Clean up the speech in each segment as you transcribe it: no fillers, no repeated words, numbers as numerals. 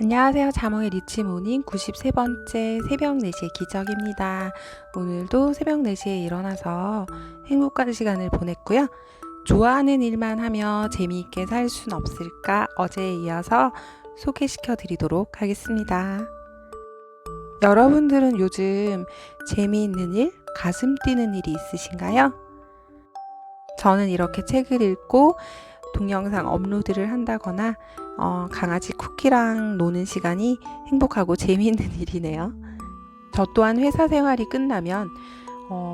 안녕하세요. 자몽의 리치모닝 93번째 새벽 4시의 기적입니다. 오늘도 새벽 4시에 일어나서 행복한 시간을 보냈고요. 좋아하는 일만 하며 재미있게 살 순 없을까? 어제에 이어서 소개시켜 드리도록 하겠습니다. 여러분들은 요즘 재미있는 일, 가슴 뛰는 일이 있으신가요? 저는 이렇게 책을 읽고 동영상 업로드를 한다거나 강아지 쿠키랑 노는 시간이 행복하고 재미있는 일이네요. 저 또한 회사 생활이 끝나면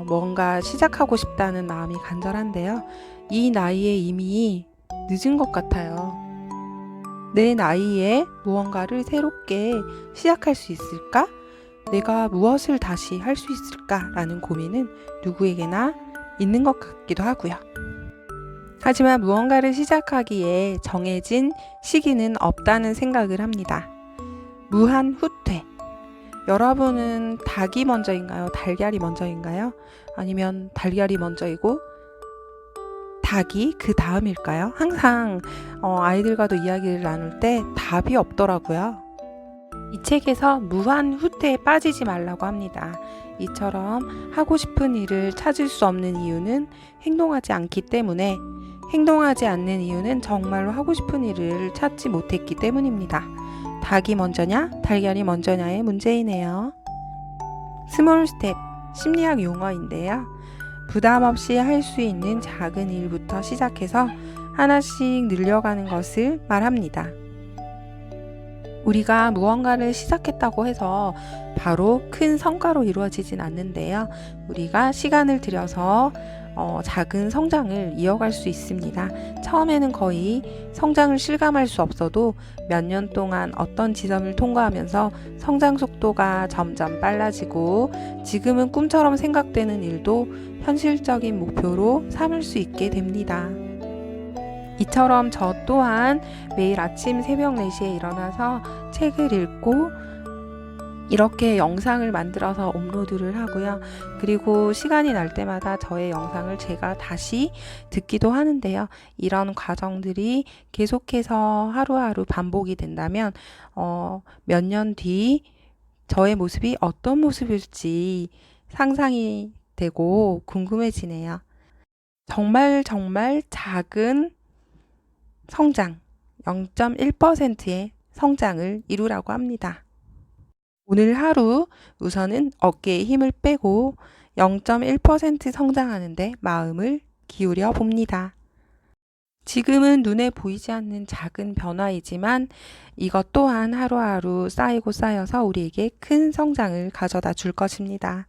뭔가 시작하고 싶다는 마음이 간절한데요. 이 나이에 이미 늦은 것 같아요. 내 나이에 무언가를 새롭게 시작할 수 있을까? 내가 무엇을 다시 할 수 있을까? 라는 고민은 누구에게나 있는 것 같기도 하고요. 하지만 무언가를 시작하기에 정해진 시기는 없다는 생각을 합니다. 무한 후퇴. 여러분은 닭이 먼저인가요? 달걀이 먼저인가요? 아니면 달걀이 먼저이고 닭이 그 다음일까요? 항상 아이들과도 이야기를 나눌 때 답이 없더라고요. 이 책에서 무한 후퇴에 빠지지 말라고 합니다. 이처럼 하고 싶은 일을 찾을 수 없는 이유는 행동하지 않기 때문에, 행동하지 않는 이유는 정말로 하고 싶은 일을 찾지 못했기 때문입니다. 닭이 먼저냐, 달걀이 먼저냐의 문제이네요. 스몰 스텝, 심리학 용어인데요. 부담 없이 할 수 있는 작은 일부터 시작해서 하나씩 늘려가는 것을 말합니다. 우리가 무언가를 시작했다고 해서 바로 큰 성과로 이루어지진 않는데요. 우리가 시간을 들여서 작은 성장을 이어갈 수 있습니다. 처음에는 거의 성장을 실감할 수 없어도 몇 년 동안 어떤 지점을 통과하면서 성장 속도가 점점 빨라지고 지금은 꿈처럼 생각되는 일도 현실적인 목표로 삼을 수 있게 됩니다. 이처럼 저 또한 매일 아침 새벽 4시에 일어나서 책을 읽고 이렇게 영상을 만들어서 업로드를 하고요. 그리고 시간이 날 때마다 저의 영상을 제가 다시 듣기도 하는데요. 이런 과정들이 계속해서 하루하루 반복이 된다면 몇 년 뒤 저의 모습이 어떤 모습일지 상상이 되고 궁금해지네요. 정말 작은 성장, 0.1%의 성장을 이루라고 합니다. 오늘 하루 우선은 어깨에 힘을 빼고 0.1% 성장하는데 마음을 기울여 봅니다. 지금은 눈에 보이지 않는 작은 변화이지만 이것 또한 하루하루 쌓이고 쌓여서 우리에게 큰 성장을 가져다 줄 것입니다.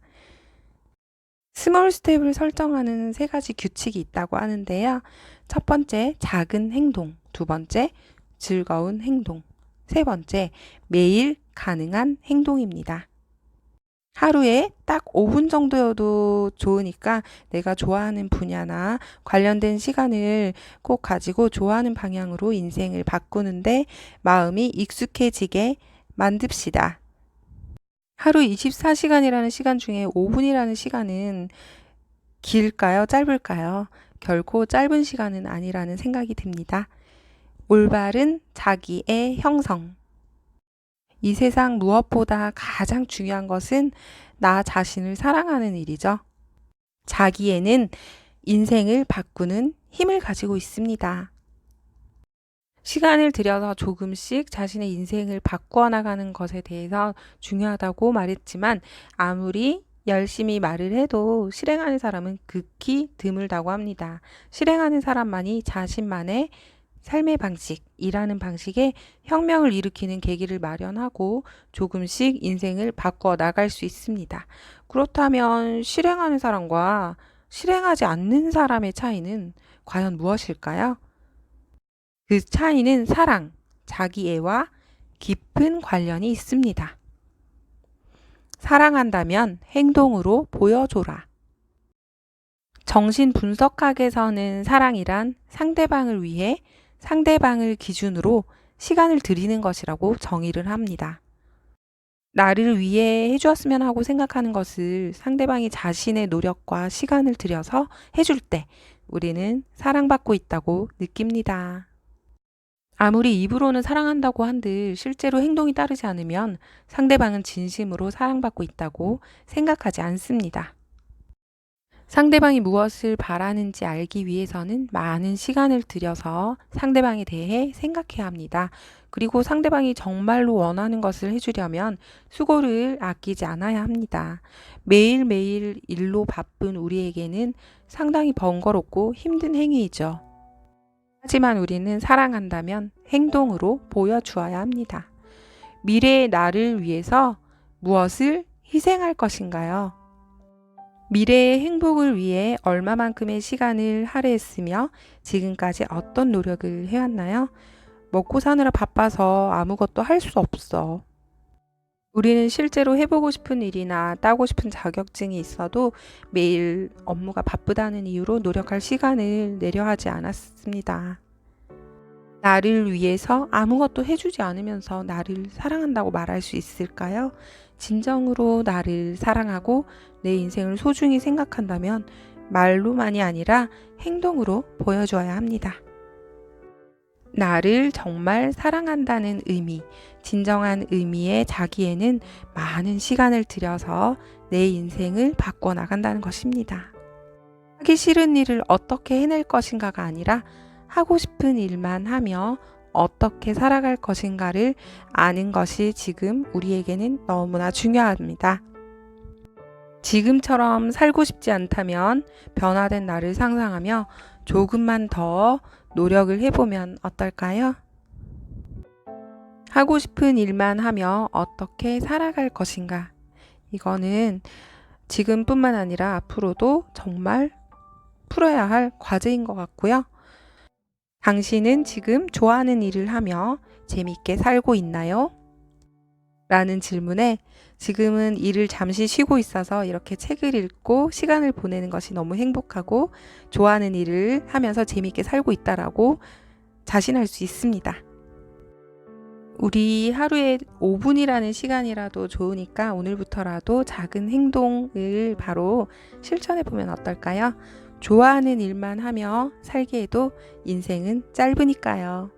스몰 스텝을 설정하는 3가지 규칙이 있다고 하는데요. 첫 번째, 작은 행동. 두 번째, 즐거운 행동. 세 번째, 매일 가능한 행동입니다. 하루에 딱 5분 정도여도 좋으니까 내가 좋아하는 분야나 관련된 시간을 꼭 가지고 좋아하는 방향으로 인생을 바꾸는데 마음이 익숙해지게 만듭시다. 하루 24시간이라는 시간 중에 5분이라는 시간은 길까요? 짧을까요? 결코 짧은 시간은 아니라는 생각이 듭니다. 올바른 자기의 형성. 이 세상 무엇보다 가장 중요한 것은 나 자신을 사랑하는 일이죠. 자기애는 인생을 바꾸는 힘을 가지고 있습니다. 시간을 들여서 조금씩 자신의 인생을 바꾸어 나가는 것에 대해서 중요하다고 말했지만 아무리 열심히 말을 해도 실행하는 사람은 극히 드물다고 합니다. 실행하는 사람만이 자신만의 삶의 방식, 일하는 방식에 혁명을 일으키는 계기를 마련하고 조금씩 인생을 바꿔 나갈 수 있습니다. 그렇다면 실행하는 사람과 실행하지 않는 사람의 차이는 과연 무엇일까요? 그 차이는 사랑, 자기애와 깊은 관련이 있습니다. 사랑한다면 행동으로 보여줘라. 정신 분석학에서는 사랑이란 상대방을 위해 상대방을 기준으로 시간을 들이는 것이라고 정의를 합니다. 나를 위해 해주었으면 하고 생각하는 것을 상대방이 자신의 노력과 시간을 들여서 해줄 때 우리는 사랑받고 있다고 느낍니다. 아무리 입으로는 사랑한다고 한들 실제로 행동이 따르지 않으면 상대방은 진심으로 사랑받고 있다고 생각하지 않습니다. 상대방이 무엇을 바라는지 알기 위해서는 많은 시간을 들여서 상대방에 대해 생각해야 합니다. 그리고 상대방이 정말로 원하는 것을 해주려면 수고를 아끼지 않아야 합니다. 매일매일 일로 바쁜 우리에게는 상당히 번거롭고 힘든 행위이죠. 하지만 우리는 사랑한다면 행동으로 보여주어야 합니다. 미래의 나를 위해서 무엇을 희생할 것인가요? 미래의 행복을 위해 얼마만큼의 시간을 할애했으며 지금까지 어떤 노력을 해왔나요? 먹고 사느라 바빠서 아무것도 할 수 없어. 우리는 실제로 해보고 싶은 일이나 따고 싶은 자격증이 있어도 매일 업무가 바쁘다는 이유로 노력할 시간을 내려 하지 않았습니다. 나를 위해서 아무것도 해주지 않으면서 나를 사랑한다고 말할 수 있을까요? 진정으로 나를 사랑하고 내 인생을 소중히 생각한다면 말로만이 아니라 행동으로 보여줘야 합니다. 나를 정말 사랑한다는 의미, 진정한 의미의 자기에는 많은 시간을 들여서 내 인생을 바꿔나간다는 것입니다. 하기 싫은 일을 어떻게 해낼 것인가가 아니라 하고 싶은 일만 하며 어떻게 살아갈 것인가를 아는 것이 지금 우리에게는 너무나 중요합니다. 지금처럼 살고 싶지 않다면 변화된 나를 상상하며 조금만 더 노력을 해보면 어떨까요? 하고 싶은 일만 하며 어떻게 살아갈 것인가? 이거는 지금뿐만 아니라 앞으로도 정말 풀어야 할 과제인 것 같고요. 당신은 지금 좋아하는 일을 하며 재밌게 살고 있나요? 라는 질문에 지금은 일을 잠시 쉬고 있어서 이렇게 책을 읽고 시간을 보내는 것이 너무 행복하고 좋아하는 일을 하면서 재밌게 살고 있다라고 자신할 수 있습니다. 우리 하루에 5분이라는 시간이라도 좋으니까 오늘부터라도 작은 행동을 바로 실천해 보면 어떨까요? 좋아하는 일만 하며 살기에도 인생은 짧으니까요.